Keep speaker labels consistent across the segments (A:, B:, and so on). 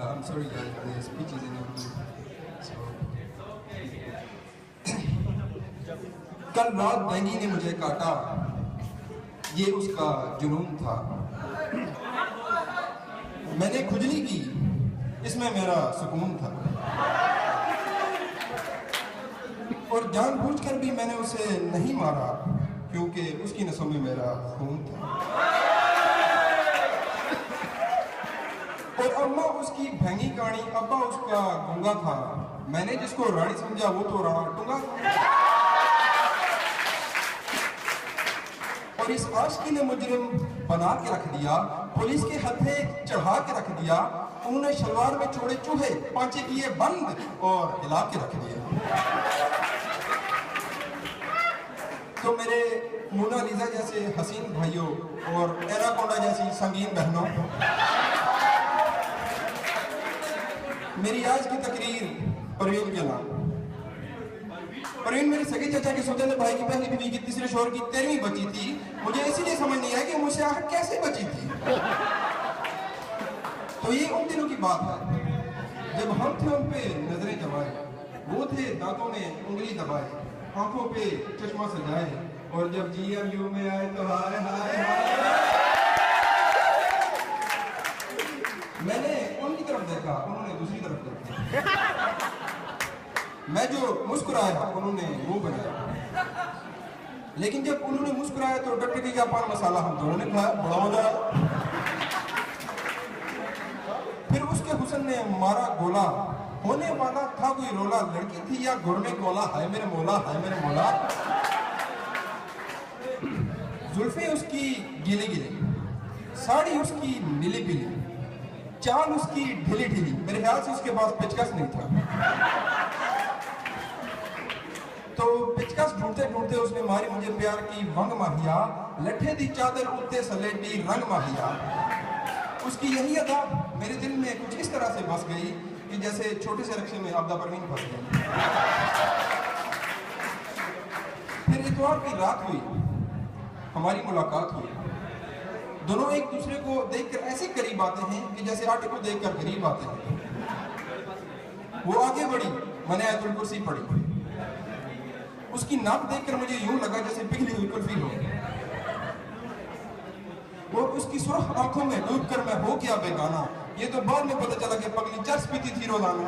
A: I'm sorry guys, the speech is in Urdu. So कल रात dinghy ने मुझे काटा, ये उसका जुनून था। मैंने खुजली की, इसमें मेरा सुकून था। और जानबूझकर भी मैंने उसे नहीं मारा, क्योंकि उसकी नसों में मेरा खून था। और अम्मा उसकी भैंगी कहानी, अब्बा उसका गूंगा था। मैंने जिसको रानी समझा वो तो राणा टूंगा। और इस आशिकी ने मुजरिम बना के रख दिया, पुलिस के हथे चढ़ा के रख दिया। उन्होंने शलवार में छोड़े चूहे, पांचे किए बंद और हिला के रख दिया। तो मेरे मोनालिसा जैसे हसीन भाइयों और एनाकोंडा जैसी संगीन बहनों, मेरी आज की तकरीर परवीन के नाम। परवीन मेरे सगे चाचा के सौतेले भाई की पहली बीवी की तीसरे शोहर की 13वीं बची थी। मुझे इसीलिए समझ नहीं आया कि मुझसे आखिर कैसे बची थी। तो ये उन दिनों की बात है जब हम थे उन पे नजरें जमाए, वो थे दांतों में उंगली दबाए, आंखों पे चश्मा सजाए, और जब GMU में आए तो हाय हाय हाय। मैंने उनकी तरफ देखा, उन्होंने दूसरी तरफ देखा। मैं जो मुस्कुराया उन्होंने मुंह बनाया। लेकिन जब उन्होंने मुस्कुराया तो डॉक्टर की पान मसाला हम दोनों ने खाया, बड़ा मजा आया। फिर उसके हुस्न ने मारा गोला, होने वाला था कोई रोला। लड़की थी या घुर में गोला, हाय मेरे मौला, हाय मेरे मौला। जुल्फे उसकी गीली गीली, साड़ी उसकी नीली पीली, चाल उसकी ढीली ढीली। मेरे ख्याल से उसके पास पेचकस नहीं था। तो पेचकस ढूंढते ढूंढते उसने मारी मुझे प्यार की वंग माहिया। लट्ठे दी चादर उत्ते सलेटी रंग माहिया। उसकी यही अदा मेरे दिल में कुछ इस तरह से बस गई कि जैसे छोटे से रक्शे में आबदा परवीन फंस गई। फिर इतवार की रात हुई, हमारी मुलाकात हुई। दोनों एक दूसरे को देखकर ऐसे करीब आते हैं कि जैसे आटे को देखकर करीब आते हैं। वो आगे बढ़ी, मैंने आयतुल कुर्सी पढ़ी। उसकी नाक देखकर मुझे यूं लगा जैसे पिघली हुई कुल्फी हो। वो उसकी सुर्ख आंखों में डूबकर मैं हो गया बेगाना। ये तो बाद में पता चला कि पगली चर्च पीती थी रोजाना।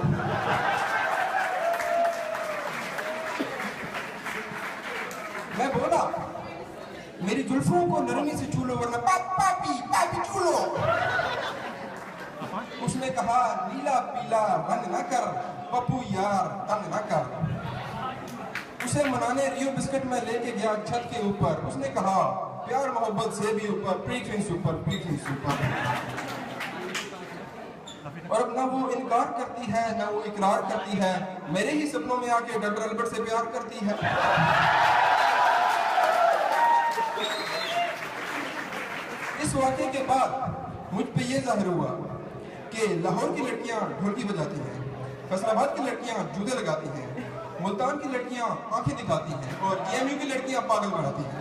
A: मैं बोला मेरी जुल्फों को नरमी से छू लो वरना पापी छू लो। उसने कहा नीला पीला रंग न कर पप्पू यार तंग न कर। उसे मनाने रियो बिस्किट में लेके गया छत के ऊपर। उसने कहा प्यार मोहब्बत से भी ऊपर, प्रीथिंग सुपर, प्रीथिंग सुपर। और अब ना वो इनकार करती है ना वो इकरार करती है, मेरे ही सपनों में आके डॉक्टर अल्बर्ट से प्यार करती है। इस वाक़े के बाद मुझ पे ये जाहिर हुआ कि लाहौर की लड़कियां ढोलकी बजाती हैं, फैसलाबाद की लड़कियां जूते लगाती हैं, मुल्तान की लड़कियां आंखें दिखाती हैं, और GMU की लड़कियां पागल बनाती हैं।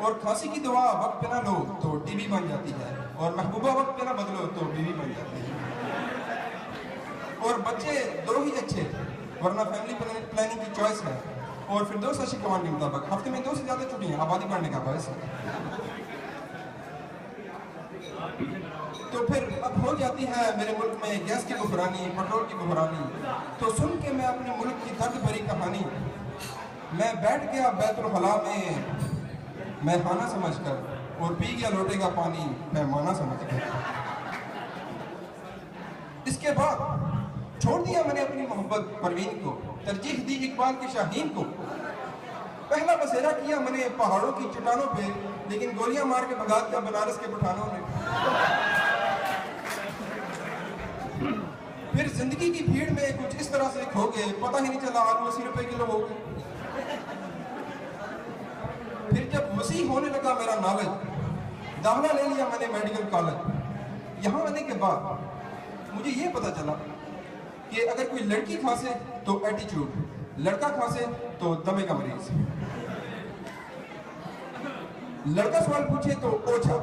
A: और खांसी की दवा वक्त पे ना लो तो टीबी बन जाती है, और महबूबा वक्त पे ना बदलो तो बीवी बन जाती है। और बच्चे दो ही अच्छे, वरना फैमिली प्लानिंग की चॉइस है। और फिर 2 शशि कमान के मुताबिक हफ्ते में 2 से ज्यादा छुट्टियां आबादी बढ़ने का बायस है। तो फिर अब हो जाती है मेरे मुल्क में गैस की बुहरानी, पेट्रोल की बुहरानी। तो सुन के मैं अपने मुल्क की दर्द भरी कहानी, मैं बैठ गया बैतुल खला में मैखाना समझकर, और पी गया लोटे का पानी पैमाना समझकर। इसके बाद छोड़ दिया मैंने अपनी मोहब्बत परवीन को, तरजीह दी इकबाल के शाहीन को। पहला बसेरा किया मैंने पहाड़ों की चट्टानों पे, लेकिन गोलियां मार के भगा दिया बनारस के पठानों ने। फिर जिंदगी की भीड़ में कुछ इस तरह से खो गए, पता ही नहीं चला आलू 80 रुपए किलो हो गए। वसी होने लगा मेरा नॉलेज, दाखिला ले लिया मैंने मेडिकल कॉलेज। यहाँ आने के बाद मुझे ये पता चला कि अगर कोई लड़की खांसे तो एटीट्यूड, लड़का खांसे तो दमे का मरीज, लड़का सवाल पूछे तो ओछा,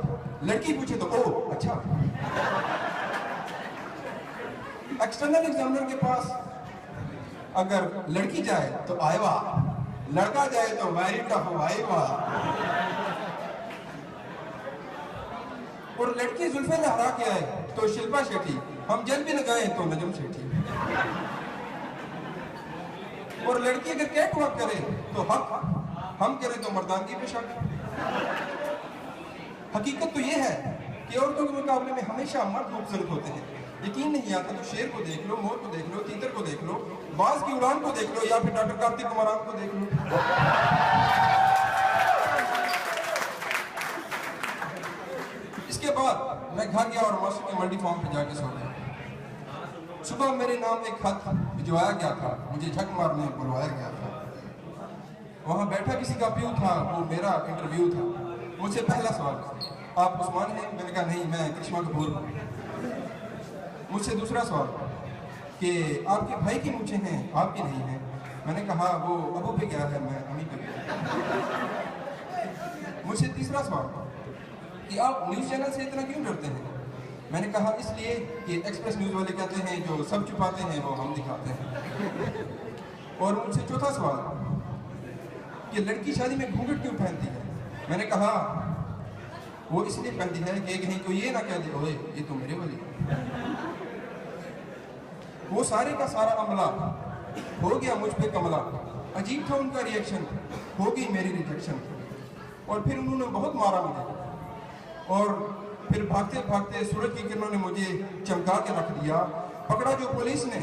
A: लड़की पूछे तो ओ अच्छा। एक्सटर्नल एग्जामिनर के पास अगर लड़की जाए तो आए वाह, लड़का जाए तो वेरी टफ आए वाह। और लड़की जुल्फे लहरा के आए तो शिल्पा शेट्टी, हम जेल भी लगाए तो नजम शेट्टी। और लड़की अगर कैट वॉक करे तो हक, हम करें तो मर्दानगी पे शक। हकीकत तो ये है कि औरतों के मुकाबले में हमेशा मर्द खूबसूरत होते हैं। यकीन नहीं आता तो शेर को देख लो, मोर को देख लो, तीतर को देख लो, बाज की उड़ान को देख लो, या फिर डॉक्टर कार्तिक कुमारान को देख लो। इसके बाद मैं घर गया और मास्टर के मंडी फॉर्म पे जाके सो गया। सुबह मेरे नाम एक खत भिजवाया गया था, मुझे झक मारने बुलवाया गया था। वहां बैठा किसी का प्यू था, वो मेरा इंटरव्यू था। मुझसे पहला सवाल, आप उस्मान हैं? मैंने कहा नहीं, मैं करिश्मा कपूर हूँ। मुझसे दूसरा सवाल कि आपके भाई की मूछें हैं, आपकी नहीं हैं? मैंने कहा वो अबू पे गया है, मैं अम्मी पे गया। मुझसे तीसरा सवाल कि आप न्यूज़ चैनल से इतना क्यों डरते हैं? मैंने कहा इसलिए कि एक्सप्रेस न्यूज़ वाले कहते हैं जो सब छुपाते हैं वो हम दिखाते हैं। और मुझसे चौथा सवाल कि लड़की शादी में घूंघट क्यों पहनती है? मैंने कहा वो इसलिए पहनती है कि कहीं कोई ये ना कह दे ओए ये तो मेरे वाली। वो सारे का सारा अमला हो गया मुझ पे कमला। अजीब था उनका रिएक्शन, हो गई मेरी रिजेक्शन। और फिर उन्होंने बहुत मारा मुझे, और फिर भागते भागते सूरज की किरणों ने मुझे चमका के रख दिया। पकड़ा जो पुलिस ने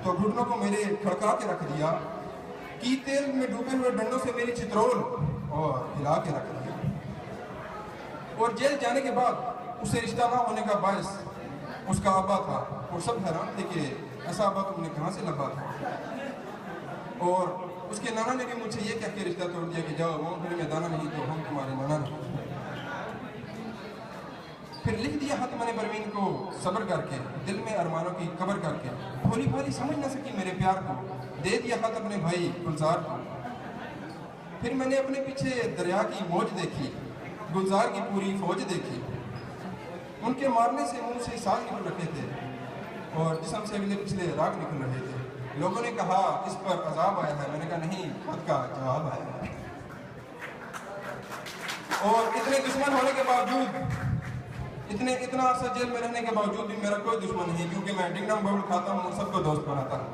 A: तो घुटनों को मेरे खड़का के रख दिया। की तेल में डूबे हुए डंडों से मेरी चित्रोल और हिला के रख दिया। और जेल जाने के बाद उसे रिश्ता ना होने का बायस उसका अब्बा था, और सब हैरान थे कि ऐसा अब्बा तुमने कहाँ से लगा था। और उसके नाना ने भी मुझसे ये कह के रिश्ता तोड़ दिया कि जाओ मूंगफली में दाना नहीं तो हम तुम्हारे नाना नहीं। फिर लिख दिया खत मैंने परवीन को सब्र करके, दिल में अरमानों की कब्र करके। भोली भाली समझ ना सकी मेरे प्यार को, दे दिया खत अपने भाई गुलजार को। फिर मैंने अपने पीछे दरिया की मौज देखी, गुलजार की पूरी फौज देखी। उनके मारने से मुंह से सांस निकल रहे थे और जिस्म से अगले पिछले राग निकल रहे थे। लोगों ने कहा इस पर अजाब आया है, मैंने कहा नहीं, खत का जवाब आया है। और इतने दुश्मन होने के बावजूद, इतना अरसा जेल में रहने के बावजूद भी मेरा कोई दुश्मन नहीं, क्योंकि मैं डिंगडम बबल खाता हूँ, सबको दोस्त बनाता हूँ।